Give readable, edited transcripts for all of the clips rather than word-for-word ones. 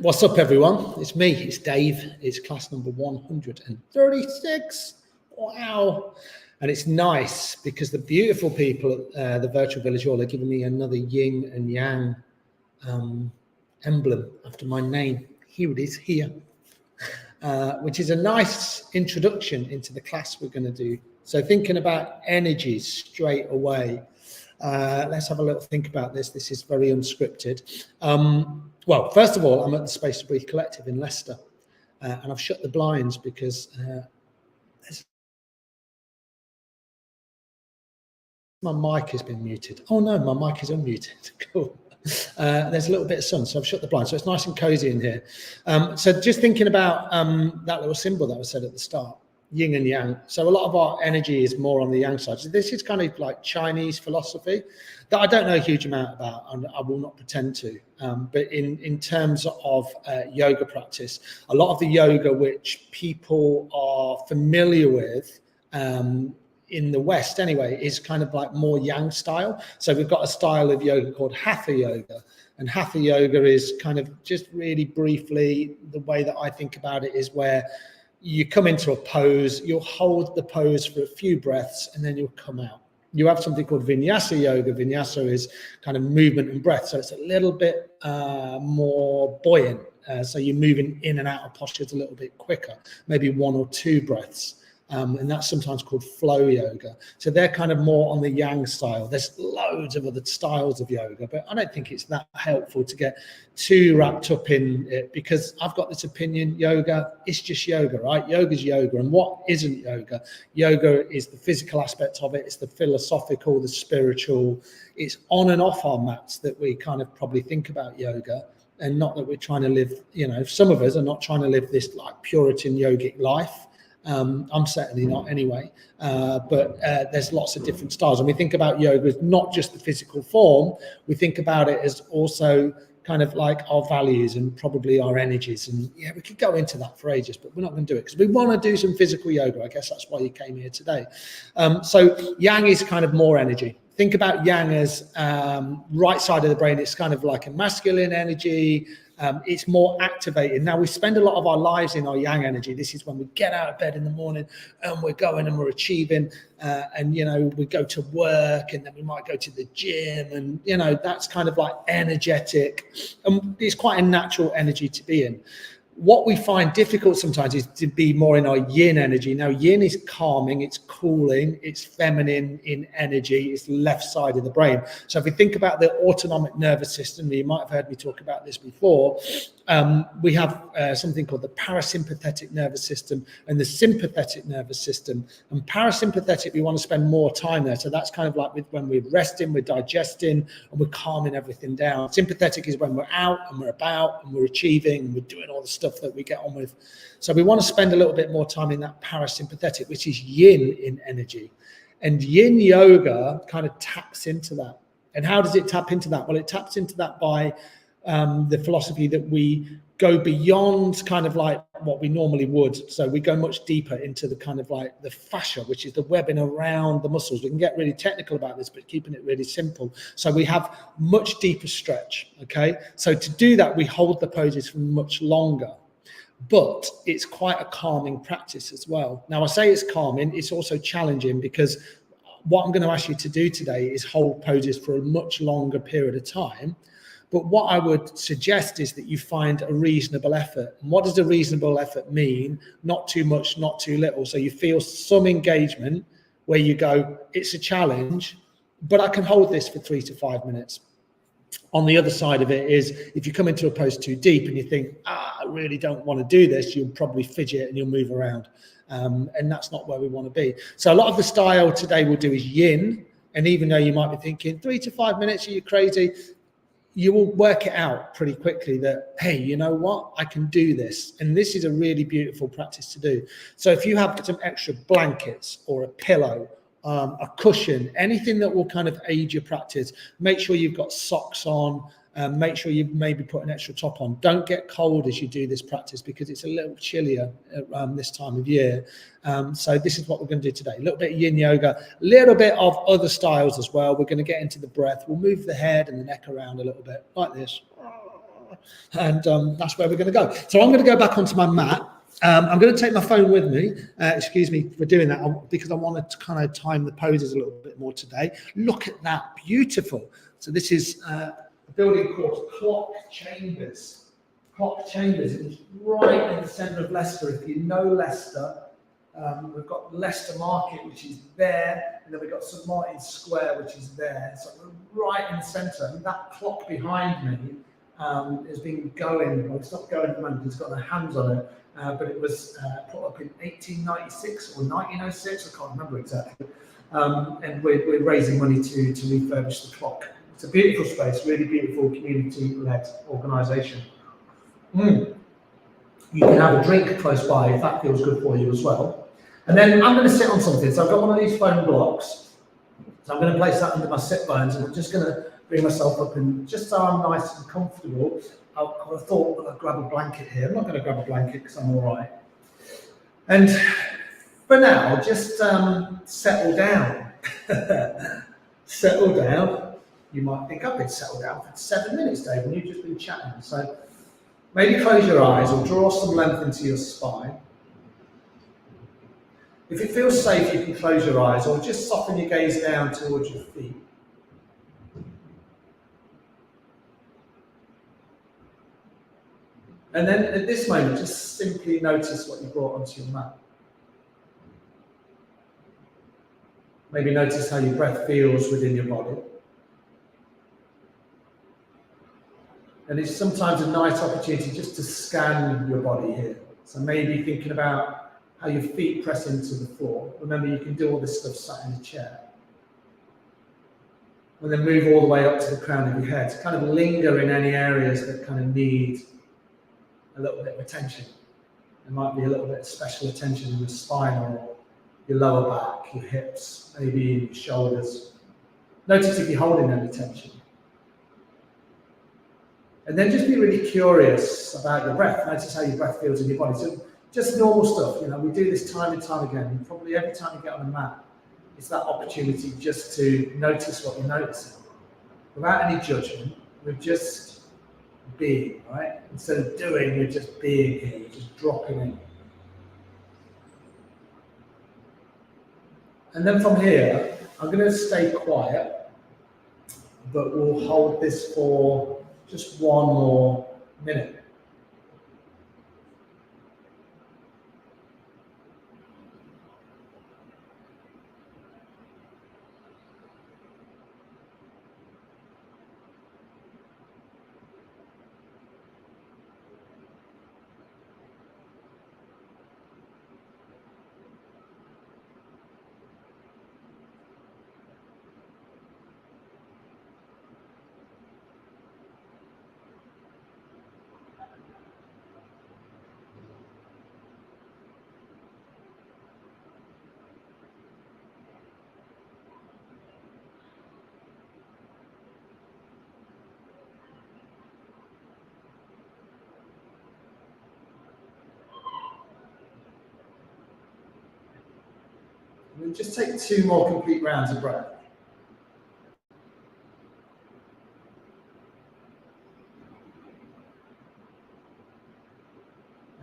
What's up, everyone? It's me, it's Dave. It's class number 136. Wow. And it's nice because the beautiful people at the Virtual Village Hall are giving me another yin and yang emblem after my name. Here it is, here, which is a nice introduction into the class we're going to do. So thinking about energies straight away. Let's have a little think about this. This is very unscripted. Well, first of all, I'm at the Space to Breathe Collective in Leicester, and I've shut the blinds because my mic has been muted. Oh no, my mic is unmuted. Cool. There's a little bit of sun, so I've shut the blinds, so it's nice and cozy in here. So just thinking about that little symbol that was said at the start. Yin and yang. So a lot of our energy is more on the yang side. So this is kind of like Chinese philosophy that I don't know a huge amount about, and I will not pretend to. But in terms of yoga practice, a lot of the yoga which people are familiar with in the West anyway is kind of like more yang style. So we've got a style of yoga called hatha yoga. And hatha yoga is kind of, just really briefly, the way that I think about it is where you come into a pose, you'll hold the pose for a few breaths, and then you'll come out. You have something called vinyasa yoga. Vinyasa is kind of movement and breath. So it's a little bit more buoyant. So you're moving in and out of postures a little bit quicker, maybe 1 or 2 breaths. And that's sometimes called flow yoga. So they're kind of more on the yang style. There's loads of other styles of yoga, but I don't think it's that helpful to get too wrapped up in it, because I've got this opinion, yoga, it's just yoga, right? Yoga's yoga. And what isn't yoga? Yoga is the physical aspect of it. It's the philosophical, the spiritual. It's on and off our mats that we kind of probably think about yoga. And not that we're trying to live, you know, some of us are not trying to live this like Puritan yogic life. I'm certainly not anyway, but there's lots of different styles. And we think about yoga as not just the physical form, we think about it as also kind of like our values and probably our energies. And yeah, we could go into that for ages, but we're not going to do it because we want to do some physical yoga. I guess that's why you came here today. So yang is kind of more energy. Think about yang as right side of the brain. It's kind of like a masculine energy. It's more activated. Now, we spend a lot of our lives in our yang energy. This is when we get out of bed in the morning and we're going and we're achieving, and, you know, we go to work and then we might go to the gym, and, you know, that's kind of like energetic. And it's quite a natural energy to be in. What we find difficult sometimes is to be more in our yin energy. Now, yin is calming, it's cooling, it's feminine in energy, it's the left side of the brain. So if we think about the autonomic nervous system, you might have heard me talk about this before, we have something called the parasympathetic nervous system and the sympathetic nervous system. And parasympathetic, we want to spend more time there. So that's kind of like when we're resting, we're digesting, and we're calming everything down. Sympathetic is when we're out and we're about and we're achieving and we're doing all the stuff that we get on with. So we want to spend a little bit more time in that parasympathetic, which is yin in energy. And yin yoga kind of taps into that. And how does it tap into that? Well, it taps into that by the philosophy that we go beyond kind of like what we normally would. So we go much deeper into the kind of like the fascia, which is the webbing around the muscles. We can get really technical about this, but keeping it really simple. So we have much deeper stretch, okay? So to do that, we hold the poses for much longer, but it's quite a calming practice as well. Now, I say it's calming, it's also challenging, because what I'm going to ask you to do today is hold poses for a much longer period of time. But what I would suggest is that you find a reasonable effort. And what does a reasonable effort mean? Not too much, not too little. So you feel some engagement where you go, it's a challenge, but I can hold this for 3 to 5 minutes. On the other side of it is, if you come into a pose too deep and you think, I really don't want to do this, you'll probably fidget and you'll move around. And that's not where we want to be. So a lot of the style today we'll do is yin. And even though you might be thinking 3 to 5 minutes, are you crazy? You will work it out pretty quickly that, hey, you know what? I can do this. And this is a really beautiful practice to do. So if you have some extra blankets or a pillow, a cushion, anything that will kind of aid your practice, make sure you've got socks on, make sure you maybe put an extra top on. Don't get cold as you do this practice, because it's a little chillier this time of year. So this is what we're going to do today. A little bit of yin yoga, a little bit of other styles as well. We're going to get into the breath. We'll move the head and the neck around a little bit like this. And that's where we're going to go. So I'm going to go back onto my mat. I'm going to take my phone with me. Excuse me for doing that, because I want to kind of time the poses a little bit more today. Look at that, beautiful. So this is a building called Clock Chambers. Clock Chambers. It is right in the centre of Leicester. If you know Leicester, we've got Leicester Market, which is there, and then we've got St Martin's Square, which is there. So we're right in the centre. And that clock behind me has been going, well, it's not going at the moment, it's got their hands on it, but it was put up in 1896 or 1906, I can't remember exactly. And we're raising money to refurbish the clock. It's a beautiful space, really beautiful community-led organisation. You can have a drink close by if that feels good for you as well. And then I'm going to sit on something. So I've got one of these foam blocks. So I'm going to place that under my sit bones, and I'm just going to bring myself up, and just so I'm nice and comfortable, I thought I'd grab a blanket here. I'm not going to grab a blanket because I'm all right. And for now, just settle down. Settle down. You might think I've been settled down for 7 minutes, Dave, and you've just been chatting. So maybe close your eyes or draw some length into your spine. If it feels safe, you can close your eyes or just soften your gaze down towards your feet. And then at this moment, just simply notice what you brought onto your mat. Maybe notice how your breath feels within your body. And it's sometimes a nice opportunity just to scan your body here. So maybe thinking about how your feet press into the floor. Remember, you can do all this stuff sat in a chair. And then move all the way up to the crown of your head. Kind of linger in any areas that kind of need a little bit of attention. There might be a little bit of special attention in your spine or your lower back, your hips, maybe your shoulders. Notice if you're holding any tension. And then just be really curious about your breath. Notice how your breath feels in your body. So just normal stuff, we do this time and time again. Probably every time you get on a mat, it's that opportunity just to notice what you're noticing. Without any judgment, we're just being, right? Instead of doing, we're just being here, we're just dropping in. And then from here, I'm going to stay quiet, but we'll hold this for just one more minute. We'll just take 2 more complete rounds of breath.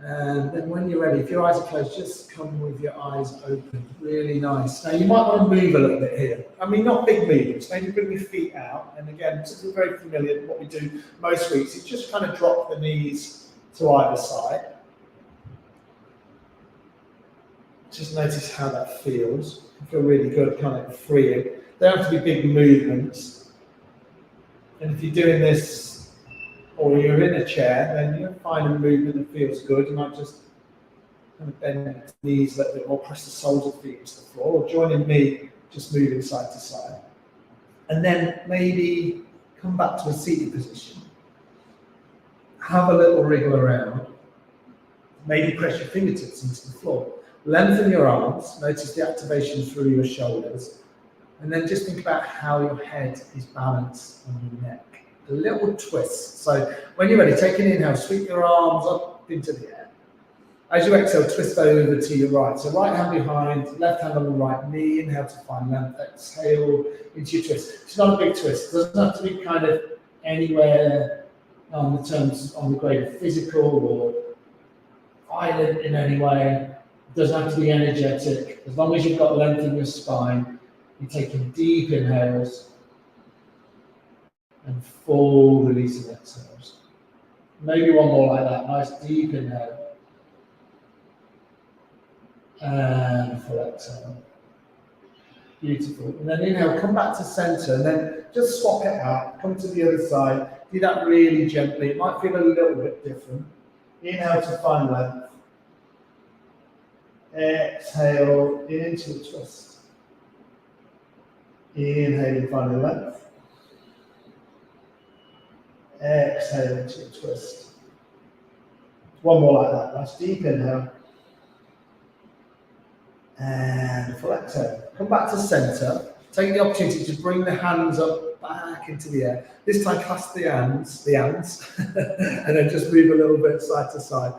And then when you're ready, if your eyes are closed, just come with your eyes open. Really nice. Now you might want to move a little bit here. I mean, not big movements. Maybe bring your feet out. And again, this is very familiar with what we do most weeks. It's just kind of drop the knees to either side. Just notice how that feels. You feel really good, kind of freeing. They don't have to be big movements. And if you're doing this, or you're in a chair, then you'll find a movement that feels good. You might just kind of bend the knees a little bit, or press the soles of the feet into the floor, or joining me, just moving side to side. And then maybe come back to a seated position. Have a little wriggle around. Maybe press your fingertips into the floor. Lengthen your arms, notice the activation through your shoulders, and then just think about how your head is balanced on your neck. A little twist. So when you're ready, take an inhale, sweep your arms up into the air. As you exhale, twist over to your right. So right hand behind, left hand on the right knee, inhale to find length, exhale into your twist. It's not a big twist. It doesn't have to be kind of anywhere on the grade of physical or violent in any way. It doesn't have to be energetic. As long as you've got length in your spine, you're taking deep inhales and full release of exhales. Maybe one more like that. Nice deep inhale and full exhale. Beautiful. And then inhale, come back to center, and then just swap it out. Come to the other side. Do that really gently. It might feel a little bit different. Inhale to find length. Exhale into a twist. Inhale, find the length. Exhale into a twist. One more like that. Nice deep inhale. And full exhale. Come back to center. Take the opportunity to bring the hands up back into the air. This time clasp the hands, and then just move a little bit side to side.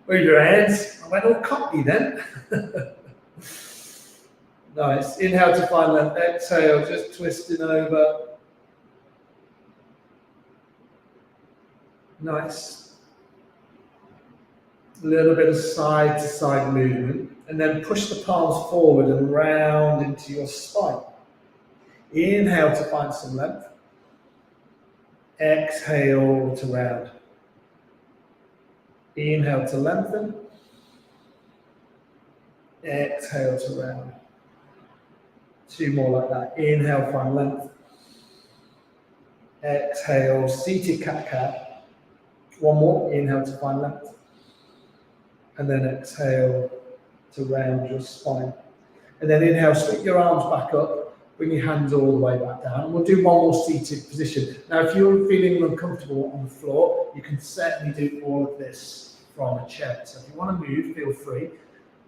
Move your hands. I went all cocky then. Nice. Inhale to find length. Exhale, just twisting over. Nice. A little bit of side to side movement. And then push the palms forward and round into your spine. Inhale to find some length. Exhale to round. Inhale to lengthen. Exhale to round. Two more like that. Inhale, find length. Exhale, seated cat-cow. One more. Inhale to find length. And then exhale to round your spine. And then inhale, sweep your arms back up, bring your hands all the way back down. And we'll do one more seated position. Now, if you're feeling uncomfortable on the floor, you can certainly do all of this from a chair. So if you want to move, feel free.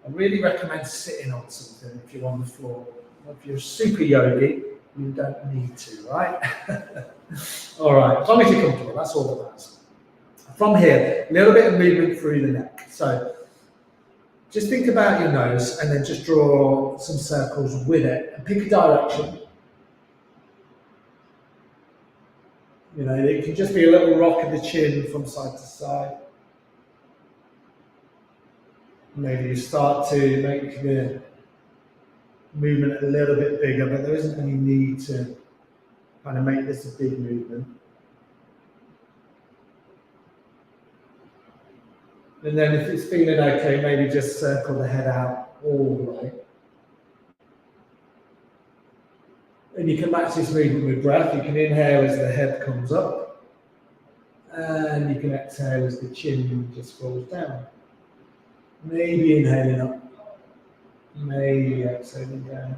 I really recommend sitting on something if you're on the floor. If you're a super yogi, you don't need to, right? All right, as long as you're comfortable, that's all that matters. From here, a little bit of movement through the neck. So just think about your nose and then just draw some circles with it and pick a direction. You know, it can just be a little rock of the chin from side to side. Maybe you start to make the movement a little bit bigger, but there isn't any need to kind of make this a big movement. And then if it's feeling okay, maybe just circle the head out all the way. And you can match this movement with breath. You can inhale as the head comes up. And you can exhale as the chin just falls down. Maybe inhaling up. Maybe exhaling down.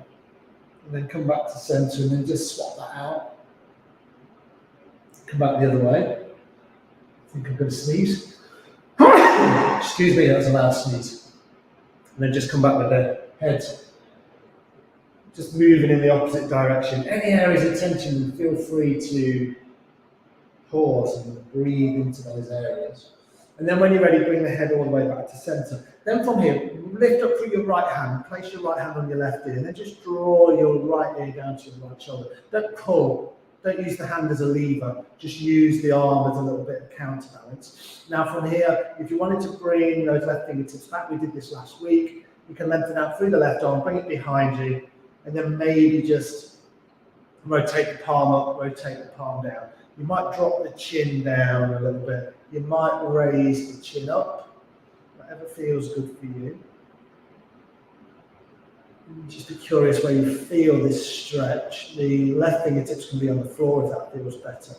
And then come back to center and then just swap that out. Come back the other way. I think I'm going to sneeze. Excuse me, that was a loud sneeze. And then just come back with the head. Just moving in the opposite direction. Any areas of tension, feel free to pause and breathe into those areas. And then when you're ready, bring the head all the way back to center. Then from here, lift up through your right hand, place your right hand on your left ear, and then just draw your right ear down to your right shoulder. Don't pull. Don't use the hand as a lever, just use the arm as a little bit of counterbalance. Now from here, if you wanted to bring those left fingertips back, we did this last week, you can lengthen out through the left arm, bring it behind you, and then maybe just rotate the palm up, rotate the palm down. You might drop the chin down a little bit. You might raise the chin up, whatever feels good for you. Just be curious where you feel this stretch. The left fingertips can be on the floor if that feels better.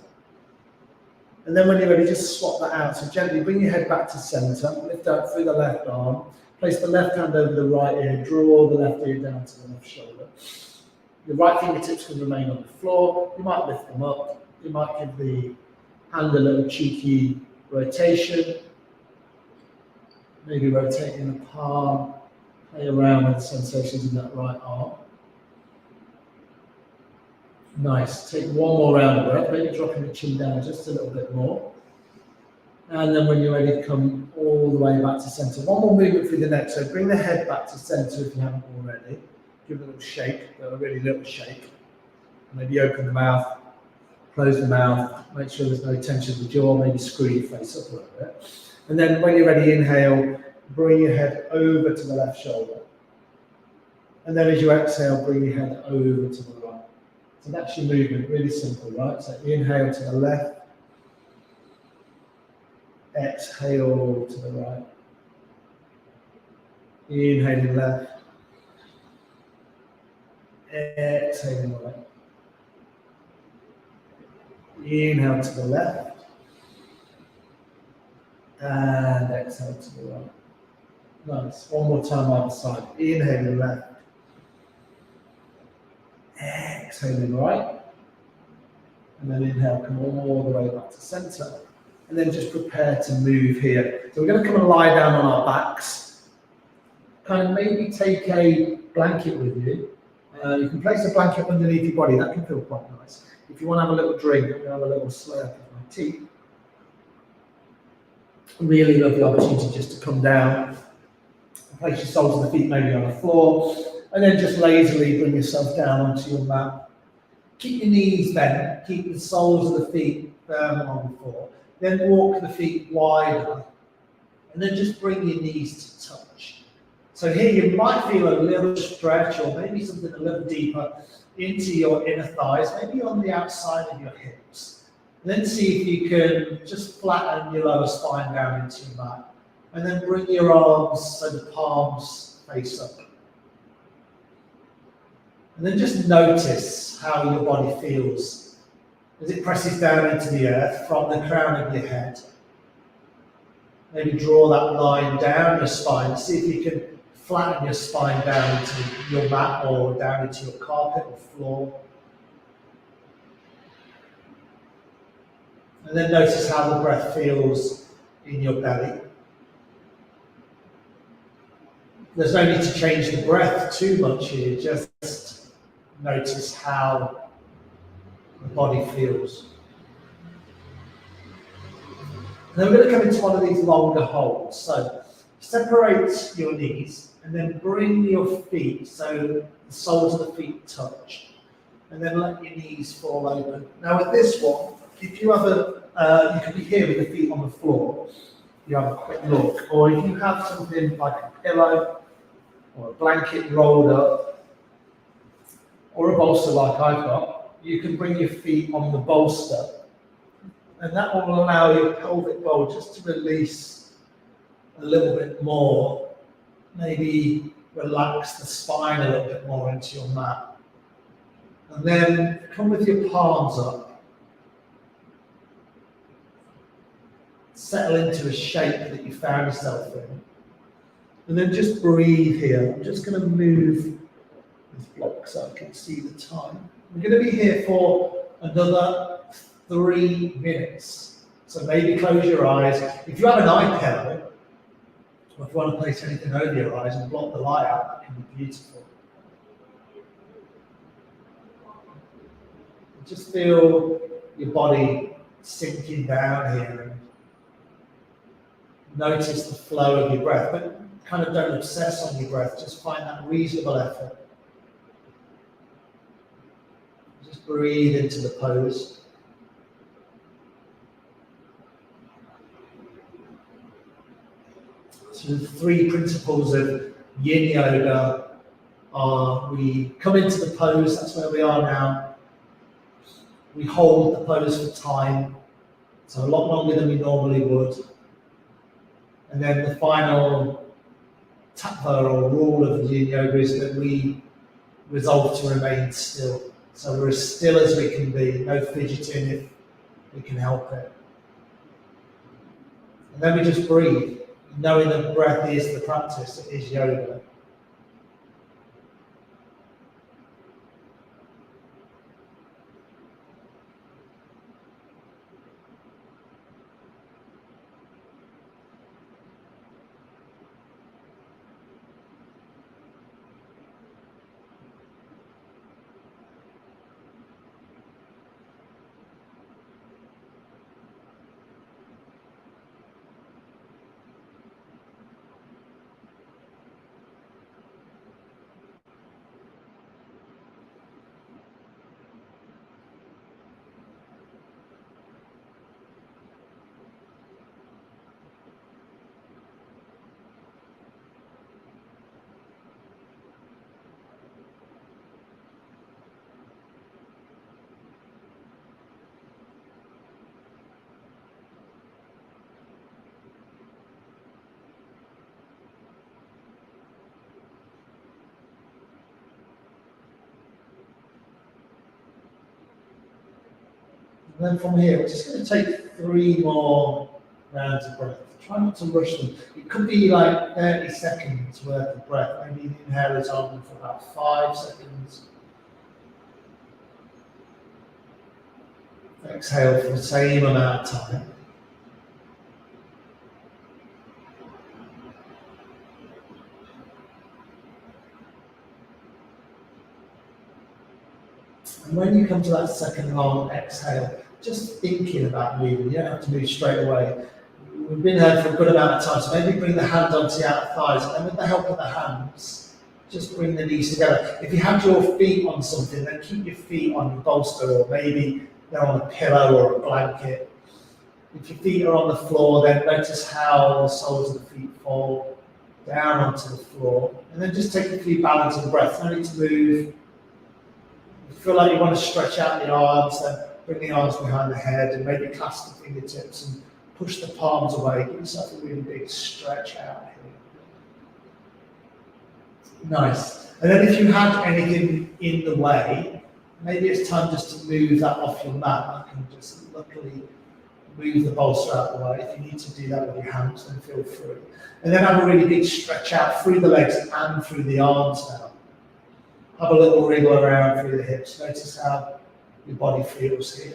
And then when you're ready, just swap that out. So gently bring your head back to center, lift out through the left arm, place the left hand over the right ear, draw the left ear down to the left shoulder. Your right fingertips can remain on the floor. You might lift them up. You might give the hand a little cheeky rotation. Maybe rotating the palm. Play around with the sensations in that right arm. Nice. Take one more round of breath, maybe dropping the chin down just a little bit more. And then when you're ready, come all the way back to center. One more movement through the neck. So bring the head back to center if you haven't already. Give it a little shake, a really little shake. Maybe open the mouth Close the mouth, make sure there's no tension in the jaw, maybe screw your face up a little bit. And then when you're ready, inhale, bring your head over to the left shoulder. And then as you exhale, bring your head over to the right. So that's your movement, really simple, right? So inhale to the left, exhale to the right. Inhaling left, exhaling right. Inhale to the left, and exhale to the right. Nice. One more time either side. Inhaling left, exhaling right, and then inhale, come all the way back to center. And then just prepare to move here. So we're going to come and lie down on our backs. Kind of maybe take a blanket with you. You can place a blanket underneath your body. That can feel quite nice. If you want to have a little drink, I'm going to have a little slurp of my tea. Really lovely opportunity just to come down. Place your soles of the feet maybe on the floor. And then just lazily bring yourself down onto your mat. Keep your knees bent. Keep the soles of the feet firm on the floor. Then walk the feet wider, and then just bring your knees to touch. So here you might feel a little stretch or maybe something a little deeper into your inner thighs, maybe on the outside of your hips. And then see if you can just flatten your lower spine down into your mat. And then bring your arms so the palms face up. And then just notice how your body feels as it presses down into the earth from the crown of your head. Maybe draw that line down your spine. See if you can flatten your spine down into your mat or down into your carpet or floor. And then notice how the breath feels in your belly. There's no need to change the breath too much here, just notice how the body feels. And then we're going to come into one of these longer holds. So separate your knees and then bring your feet so the soles of the feet touch. And then let your knees fall open. Now with this one, if you have you could be here with the feet on the floor. You have a quick look. Or if you have something like a pillow or a blanket rolled up or a bolster like I've got, you can bring your feet on the bolster, and that will allow your pelvic bowl just to release a little bit more, maybe relax the spine a little bit more into your mat. And then come with your palms up, settle into a shape that you found yourself in, and then just breathe here. I'm just going to move this block so I can see the time. We're going to be here for another 3 minutes. So maybe close your eyes. If you have an eye pillow, or if you want to place anything over your eyes and block the light out, that can be beautiful. Just feel your body sinking down here and notice the flow of your breath, but kind of don't obsess on your breath, just find that reasonable effort. Just breathe into the pose. So the 3 principles of yin yoga are: we come into the pose, that's where we are now. We hold the pose for time, so a lot longer than we normally would. And then the final tattva or rule of yin yoga is that we resolve to remain still. So we're as still as we can be, no fidgeting if we can help it. And then we just breathe, knowing that breath is the practice, it is yoga. And then from here, we're just going to take 3 more rounds of breath. Try not to rush them. It could be like 30 seconds worth of breath. Maybe the inhale is on for about 5 seconds. Exhale for the same amount of time. And when you come to that second long exhale, just thinking about moving, you don't have to move straight away. We've been here for a good amount of time, so maybe bring the hand onto the outer thighs, and with the help of the hands, just bring the knees together. If you have your feet on something, then keep your feet on your bolster, or maybe they're on a pillow or a blanket. If your feet are on the floor, then notice how the soles of the feet fall down onto the floor, and then just take a few balancing breaths. No need to move. If you feel like you want to stretch out the arms, then bring the arms behind the head and maybe clasp the fingertips and push the palms away. Give yourself a really big stretch out here. Nice. And then if you had anything in the way, maybe it's time just to move that off your mat. You can just luckily move the bolster out of the way. If you need to do that with your hands, then feel free. And then have a really big stretch out through the legs and through the arms now. Have a little wriggle around through the hips. Notice how your body feels here.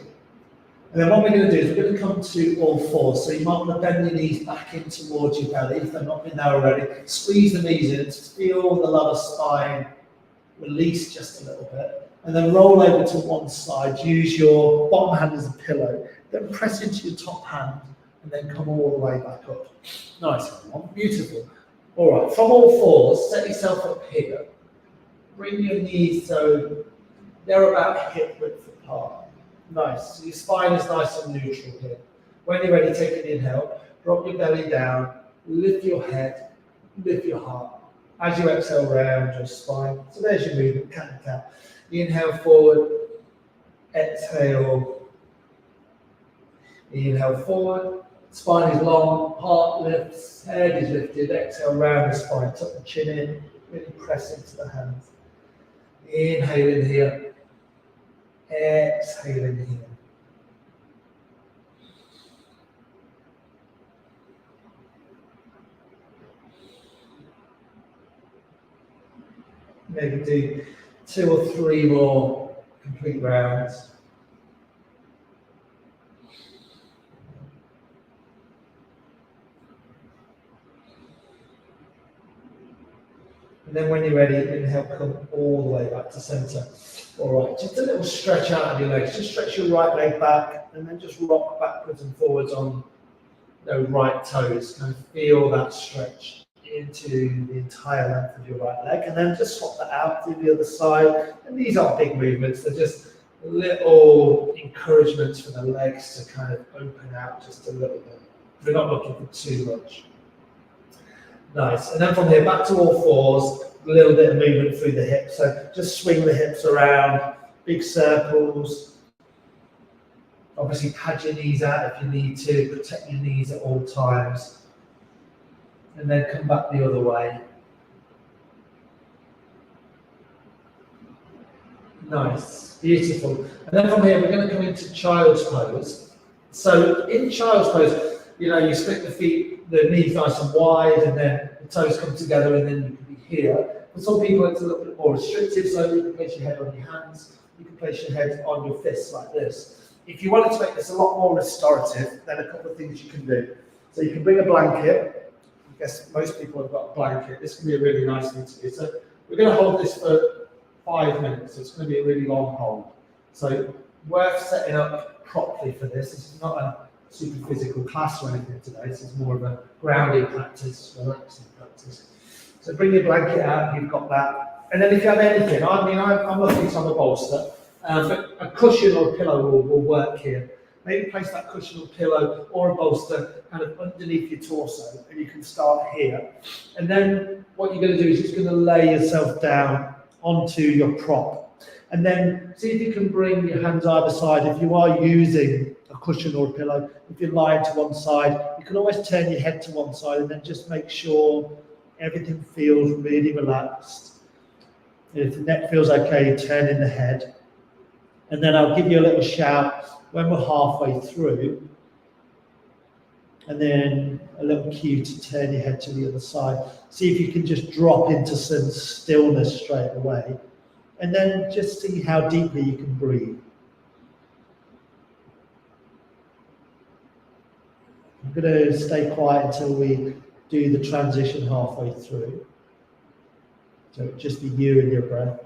And then what we're going to do is we're going to come to all fours. So you might want to bend your knees back in towards your belly if they've not been there already. Squeeze the knees in, feel the lower spine release just a little bit. And then roll over to one side. Use your bottom hand as a pillow. Then press into your top hand and then come all the way back up. Nice one. Beautiful. All right, from all fours, set yourself up here. Bring your knees so they're about hip width apart. Nice. So your spine is nice and neutral here. When you're ready, take an inhale. Drop your belly down. Lift your head. Lift your heart. As you exhale, round your spine. So there's your movement, cat and cow. Inhale forward. Exhale. Inhale forward. Spine is long. Heart lifts. Head is lifted. Exhale, round the spine. Tuck the chin in. Really press into the hands. Inhale in here. Exhale in here. Maybe do 2 or 3 more complete rounds. And then when you're ready, inhale, come all the way back to center. All right, just a little stretch out of your legs. Just stretch your right leg back and then just rock backwards and forwards on the right toes. Kind of feel that stretch into the entire length of your right leg. And then just swap that out to the other side. And these aren't big movements. They're just little encouragements for the legs to kind of open out just a little bit. We're not looking for too much. Nice. And then from here, back to all fours. A little bit of movement through the hips. So just swing the hips around, big circles. Obviously pad your knees out if you need to, protect your knees at all times. And then come back the other way. Nice, beautiful. And then from here, we're going to come into child's pose. So in child's pose, you split the feet, the knees nice and wide, and then the toes come together, and then you can be here. For some people, it's a little bit more restrictive, so you can place your head on your hands, you can place your head on your fists like this. If you wanted to make this a lot more restorative, then a couple of things you can do. So you can bring a blanket. I guess most people have got a blanket. This can be a really nice thing to do. So we're going to hold this for 5 minutes. So it's going to be a really long hold. So worth setting up properly for this. This is not a super physical class or anything today. This is more of a grounding practice, relaxing practice. So bring your blanket out, you've got that. And then if you have anything, I'm looking to have a bolster, but a cushion or a pillow will work here. Maybe place that cushion or pillow or a bolster kind of underneath your torso, and you can start here. And then what you're going to do is you're just going to lay yourself down onto your prop. And then see if you can bring your hands either side. If you are using a cushion or a pillow, if you're lying to one side, you can always turn your head to one side and then just make sure everything feels really relaxed. And if the neck feels okay, turn in the head. And then I'll give you a little shout when we're halfway through, and then a little cue to turn your head to the other side. See if you can just drop into some stillness straight away, and then just see how deeply you can breathe. I'm going to stay quiet until we do the transition halfway through. So just be you and your breath.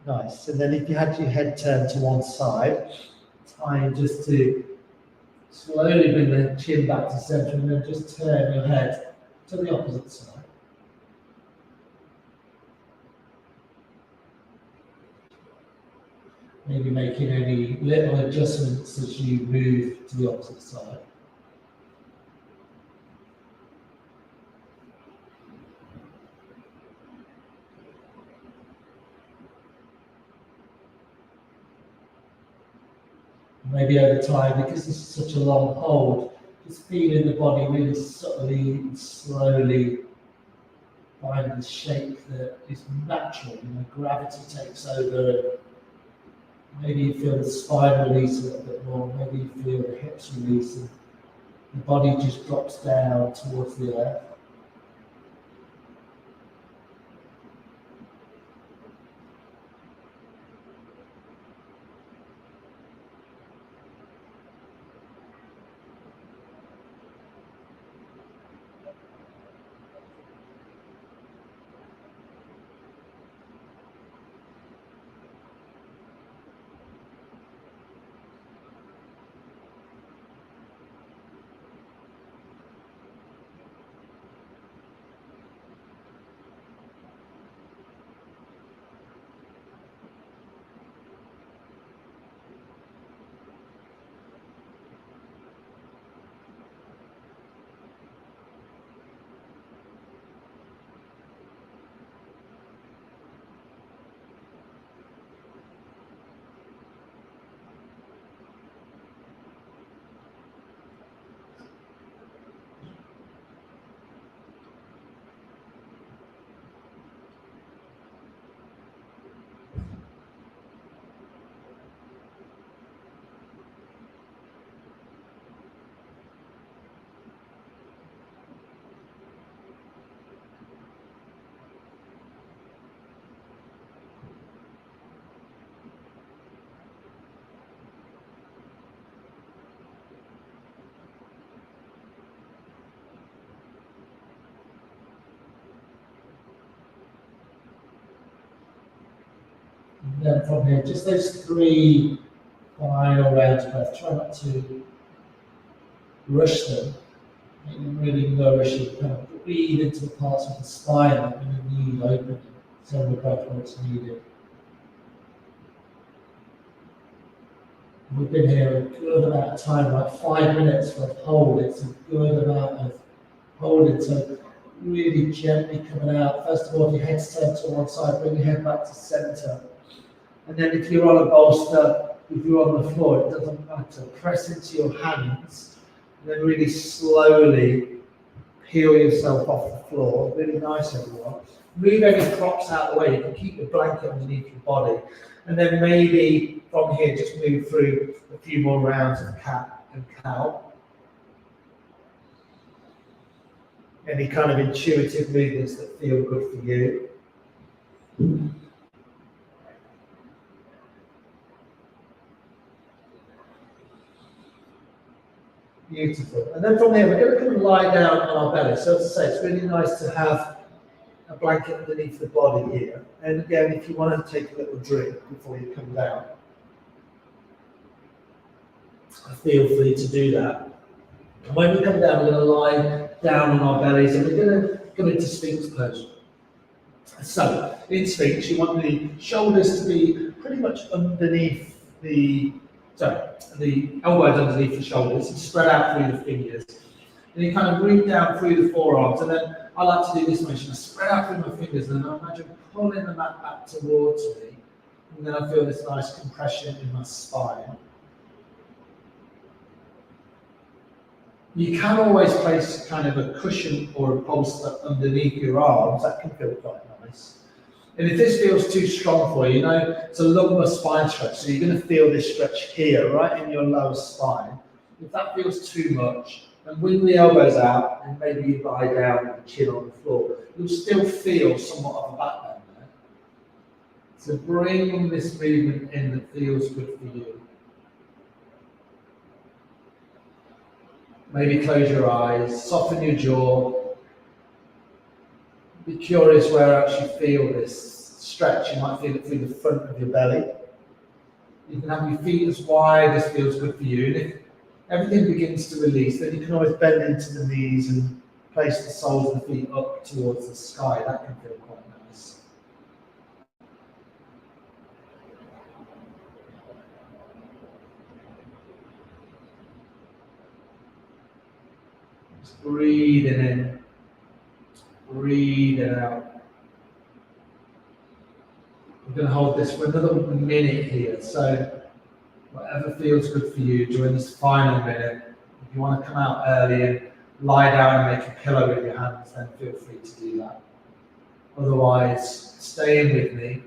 Nice. And then if you had your head turned to one side, time just to slowly bring the chin back to center, and then just turn your head to the opposite side. Maybe making any little adjustments as you move to the opposite side. Maybe over time, because this is such a long hold, just feeling the body really subtly and slowly find the shape that is natural. You know, gravity takes over, and maybe you feel the spine release a little bit more. Maybe you feel the hips release, and the body just drops down towards the earth. And then from here, just those 3 final rounds of breath. Try not to rush them. Make them really nourishing. Kind of breathe into the parts of the spine that are going to need opening. Send the breath where it's needed. We've been here a good amount of time, like 5 minutes for a hold. It's a good amount of holding. So really gently coming out. First of all, if your head's turned to one side, bring your head back to center. And then if you're on a bolster, if you're on the floor, it doesn't matter. Press into your hands, and then really slowly peel yourself off the floor. Really nice, everyone. Move any props out of the way. You can keep your blanket underneath your body. And then maybe from here, just move through a few more rounds of cat and cow. Any kind of intuitive movements that feel good for you. Beautiful. And then from here, we're going to come and lie down on our belly. So as I say, it's really nice to have a blanket underneath the body here. And again, if you want to take a little drink before you come down, feel free to do that. And when we come down, we're going to lie down on our bellies and we're going to come into Sphinx pose. So, in Sphinx, you want the shoulders to be pretty much underneath the elbows underneath the shoulders, and spread out through the fingers. And you kind of reach down through the forearms, and then I like to do this motion. I spread out through my fingers, and then I imagine pulling the mat back towards me, and then I feel this nice compression in my spine. You can always place kind of a cushion or a bolster underneath your arms. That can feel quite nice. And if this feels too strong for you, it's a lumbar spine stretch. So you're going to feel this stretch here, right in your lower spine. If that feels too much, then wing the elbows out and maybe you lie down with the chin on the floor. You'll still feel somewhat of a back bend there. So bring this movement in that feels good for you. Maybe close your eyes, soften your jaw. Be curious where else you feel this stretch. You might feel it through the front of your belly. You can have your feet as wide as feels good for you. And if everything begins to release, then you can always bend into the knees and place the soles of the feet up towards the sky. That can feel quite nice. Just breathing in, breathing out. We're going to hold this for another minute here. So whatever feels good for you during this final minute. If you want to come out early and lie down and make a pillow with your hands, then feel free to do that. Otherwise, stay in with me.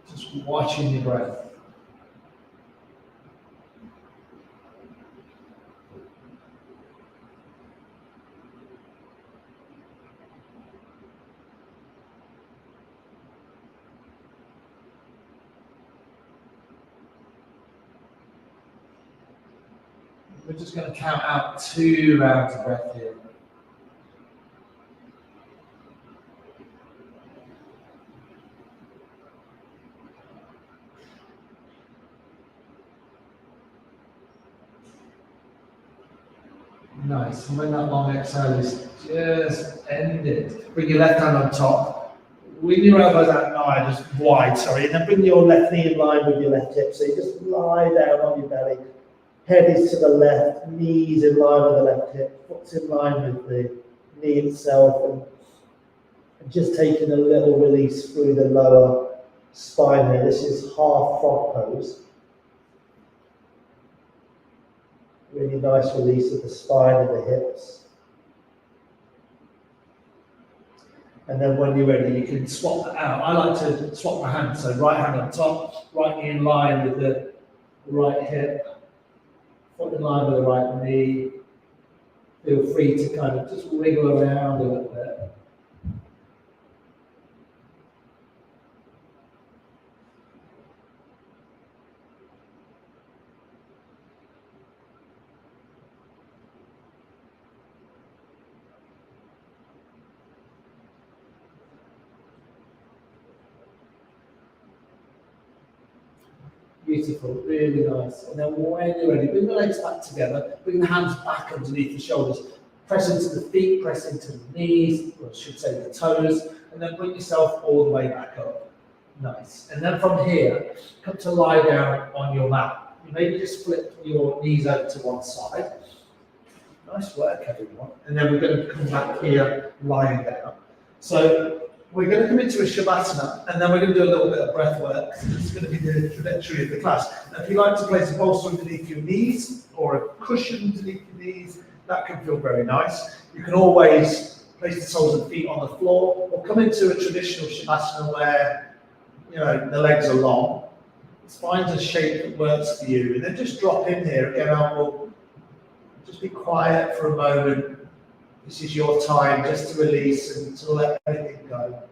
Just watching your breath. We're just going to count out 2 rounds of breath here. Nice. And when that long exhale is just ended, bring your left hand on top. Wing your elbows out just wide, and then bring your left knee in line with your left hip. So you just lie down on your belly. Head is to the left, knees in line with the left hip, foot's in line with the knee itself, and just taking a little release through the lower spine here. This is half frog pose. Really nice release of the spine and the hips. And then when you're ready, you can swap that out. I like to swap my hands, so right hand on top, right knee in line with the right hip. Foot in line with the right knee. Feel free to kind of just wiggle around a little bit. Beautiful, really nice. And then when you're ready, bring the legs back together, bring the hands back underneath the shoulders, press into the feet, press into the knees, or I should say the toes, and then bring yourself all the way back up. Nice. And then from here, come to lie down on your mat. You maybe just flip your knees over to one side. Nice work, everyone. And then we're going to come back here, lying down. So we're going to come into a Shavasana, and then we're going to do a little bit of breath work. It's going to be the trajectory of the class. Now, if you like to place a bolster underneath your knees or a cushion underneath your knees, that can feel very nice. You can always place the soles of the feet on the floor, or come into a traditional Shavasana where the legs are long. Find a shape that works for you, and then just drop in here. Again, I will just be quiet for a moment. This is your time just to release and to let everything go.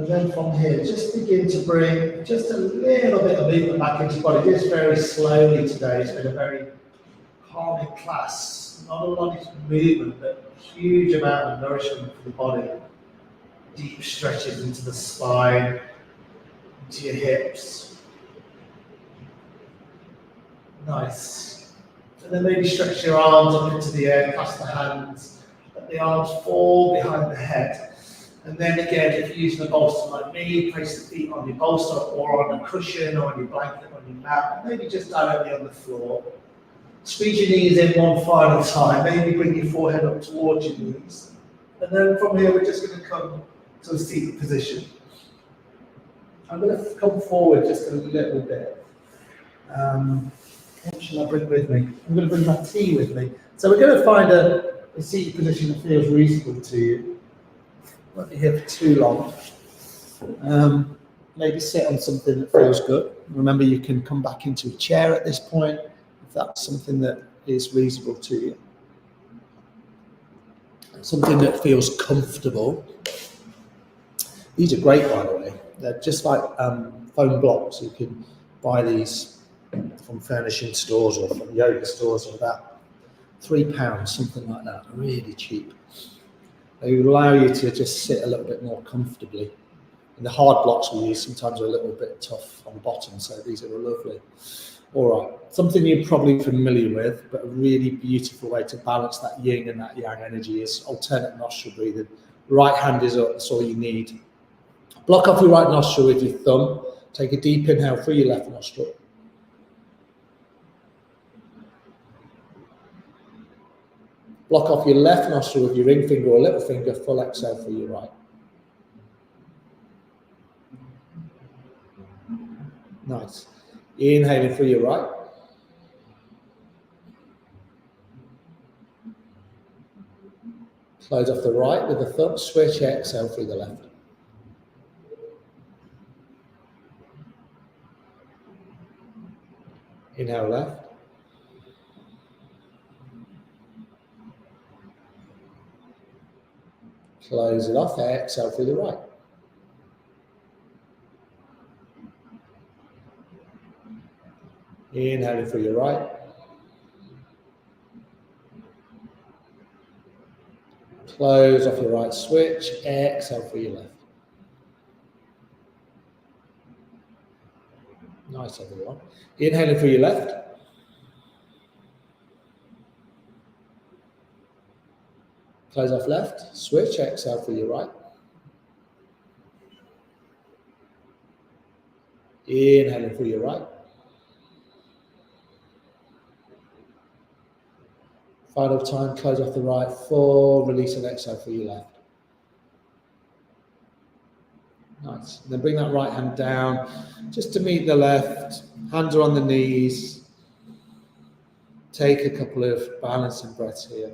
And then from here, just begin to bring just a little bit of movement back into your body. Just very slowly today. It's been a very calming class. Not a lot of movement, but a huge amount of nourishment for the body. Deep stretches into the spine, into your hips. Nice. And then maybe stretch your arms up into the air, clasp the hands, let the arms fall behind the head. And then again, if you're using a bolster like me, place the feet on your bolster or on a cushion or on your blanket, on your mat, maybe just directly on the floor. Squeeze your knees in one final time, maybe bring your forehead up towards your knees. And then from here, we're just going to come to a seated position. I'm going to come forward just a little bit. What shall I bring with me? I'm going to bring my tea with me. So we're going to find a seated position that feels reasonable to you. Won't be here for too long. Maybe sit on something that feels good. Remember, you can come back into a chair at this point if that's something that is reasonable to you. Something that feels comfortable. These are great, by the way. They're just like foam blocks. You can buy these from furnishing stores or from yoga stores for about £3, something like that. Really cheap. They allow you to just sit a little bit more comfortably. And the hard blocks we use sometimes are a little bit tough on the bottom, so these are lovely. All right, something you're probably familiar with, but a really beautiful way to balance that yin and that yang energy is alternate nostril breathing. Right hand is up, that's all you need. Block off your right nostril with your thumb. Take a deep inhale through your left nostril. Block off your left nostril with your ring finger or little finger, full exhale through your right. Nice. Inhaling through your right. Close off the right with the thumb, switch, exhale through the left. Inhale left. Close it off, exhale through the right. Inhaling through your right. Close off your right, switch, exhale through your left. Nice, everyone. Inhaling through your left. Close off left, switch, exhale through your right. Inhaling through your right. Final time, close off the right, full release and exhale through your left. Nice. And then bring that right hand down just to meet the left. Hands are on the knees. Take a couple of balancing breaths here.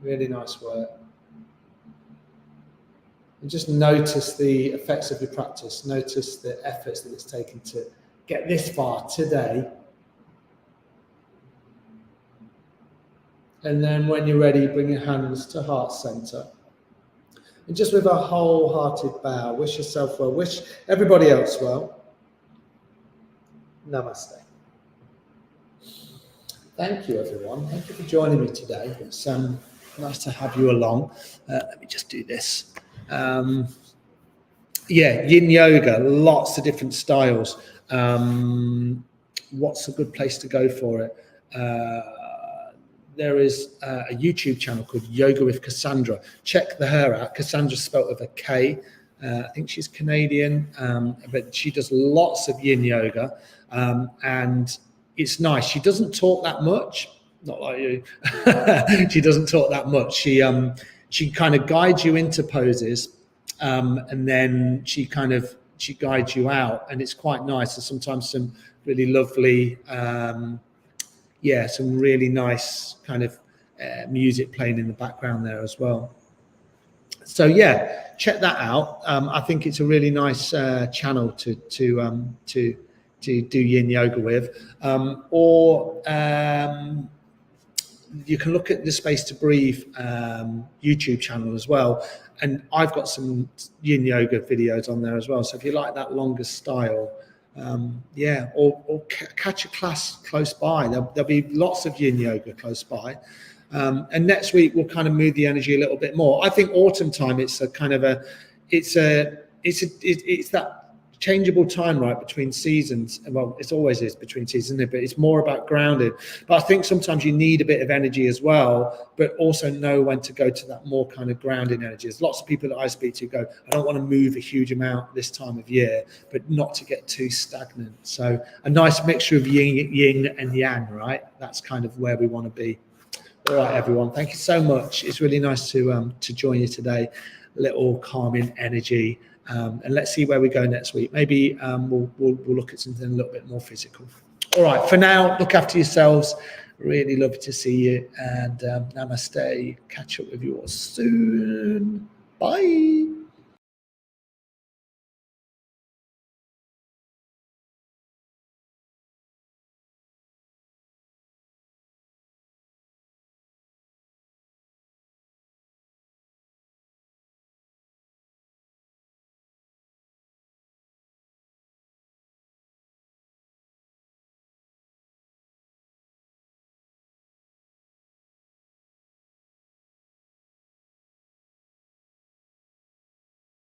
Really nice work. And just notice the effects of your practice. Notice the efforts that it's taken to get this far today. And then when you're ready, bring your hands to heart center. And just with a wholehearted bow, wish yourself well, wish everybody else well. Namaste. Thank you, everyone. Thank you for joining me today. It's nice to have you along. Let me just do this. Yin yoga, lots of different styles. What's a good place to go for it? There is a YouTube channel called Yoga with Cassandra. Check her out. Cassandra's spelled with a K. I think she's Canadian, but she does lots of yin yoga, and it's nice. She doesn't talk that much, not like you. She doesn't talk that much. She kind of guides you into poses, and then she guides you out, and it's quite nice. There's sometimes some really lovely. Some really nice kind of music playing in the background there as well. So check that out. I think it's a really nice channel to do yin yoga with. you can look at the Space to Breathe YouTube channel as well. And I've got some yin yoga videos on there as well. So if you like that longer style, or catch a class close by. There'll be lots of yin yoga close by. And next week we'll kind of move the energy a little bit more. I think autumn time, it's that changeable time, right, between seasons. Well, it always is between seasons, isn't it? But it's more about grounded. But I think sometimes you need a bit of energy as well, but also know when to go to that more kind of grounded energy. There's lots of people that I speak to go, I don't want to move a huge amount this time of year, but not to get too stagnant. So a nice mixture of yin and yang, right? That's kind of where we want to be. All right, everyone. Thank you so much. It's really nice to join you today. A little calming energy. And let's see where we go next week. Maybe we'll look at something a little bit more physical. All right, for now, look after yourselves. Really love to see you. And namaste. Catch up with you all soon. Bye.